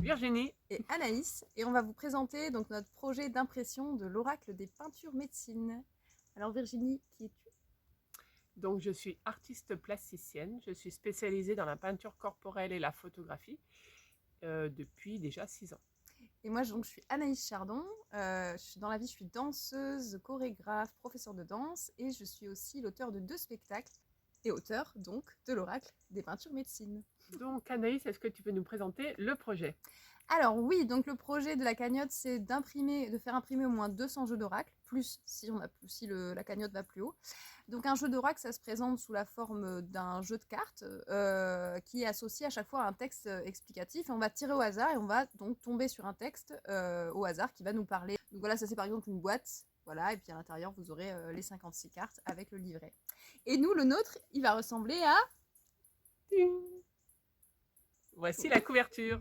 Virginie et Anaïs, et on va vous présenter donc notre projet d'impression de l'oracle des peintures médecine. Alors Virginie, qui es-tu? Donc, je suis artiste plasticienne. Je suis spécialisée dans la peinture corporelle et la photographie depuis déjà 6 ans. Et moi donc, je suis Anaïs Chardon, dans la vie je suis danseuse, chorégraphe, professeure de danse, et je suis aussi l'auteur de 2 spectacles, et auteur donc de l'oracle des peintures médecine. Donc, Anaïs, est-ce que tu peux nous présenter le projet? Alors oui, donc le projet de la cagnotte, c'est de faire imprimer au moins 200 jeux d'oracle, plus si la cagnotte va plus haut. Donc un jeu d'oracle, ça se présente sous la forme d'un jeu de cartes qui est associé à chaque fois à un texte explicatif. Et on va tirer au hasard et on va donc tomber sur un texte au hasard qui va nous parler. Donc voilà, ça c'est par exemple une boîte. Voilà, et puis à l'intérieur, vous aurez les 56 cartes avec le livret. Et nous, le nôtre, il va ressembler à... Ting. Voici la couverture.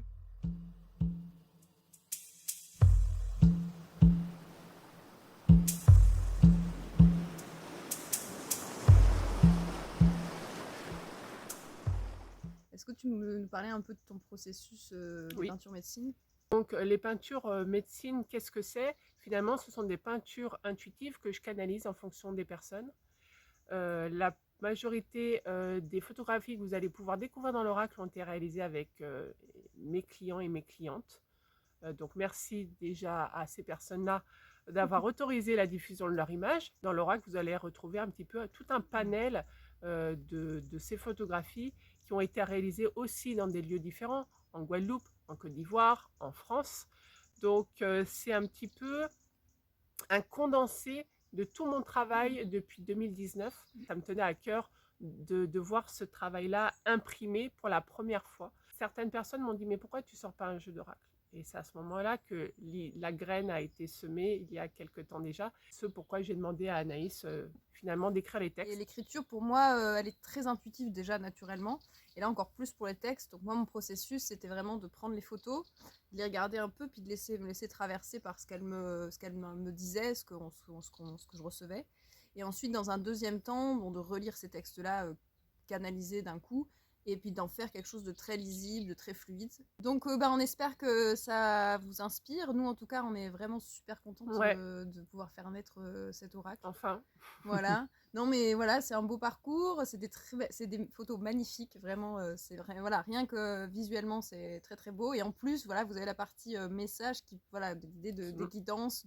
Est-ce que tu peux nous parler un peu de ton processus de Oui. peinture médecine? Donc, les peintures médecine, qu'est-ce que c'est? Finalement, ce sont des peintures intuitives que je canalise en fonction des personnes. La majorité des photographies que vous allez pouvoir découvrir dans l'oracle ont été réalisées avec mes clients et mes clientes. Donc merci déjà à ces personnes-là d'avoir autorisé la diffusion de leur image. Dans l'oracle, vous allez retrouver un petit peu tout un panel de ces photographies qui ont été réalisées aussi dans des lieux différents, en Guadeloupe, en Côte d'Ivoire, en France. Donc c'est un petit peu un condensé de tout mon travail depuis 2019. Ça me tenait à cœur de voir ce travail-là imprimé pour la première fois. Certaines personnes m'ont dit « mais pourquoi tu ne sors pas un jeu d'oracle ?» Et c'est à ce moment-là que la graine a été semée il y a quelque temps déjà. Ce pourquoi j'ai demandé à Anaïs finalement d'écrire les textes. Et l'écriture, pour moi, elle est très intuitive déjà naturellement. Et là, encore plus pour les textes. Donc moi, mon processus, c'était vraiment de prendre les photos, de les regarder un peu, puis de me laisser traverser par ce qu'elle me disait, ce que je recevais. Et ensuite, dans un deuxième temps, bon, de relire ces textes-là canalisés d'un coup, et puis d'en faire quelque chose de très lisible, de très fluide. Donc on espère que ça vous inspire. Nous, en tout cas, on est vraiment super contents de pouvoir faire naître cet oracle. Enfin. Voilà. Non, mais voilà, c'est un beau parcours, c'est des photos magnifiques, vraiment, c'est vrai, voilà, rien que visuellement, c'est très très beau. Et en plus, voilà, vous avez la partie message, voilà, des guidances,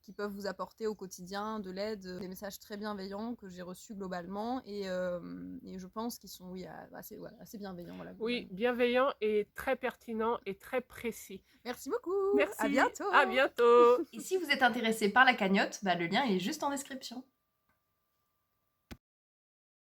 qui peuvent vous apporter au quotidien de l'aide, des messages très bienveillants que j'ai reçus globalement, et je pense qu'ils sont assez bienveillants. Voilà, oui, bienveillants et très pertinents et très précis. Merci beaucoup. Merci. À bientôt. À bientôt. Et si vous êtes intéressé par la cagnotte, le lien est juste en description.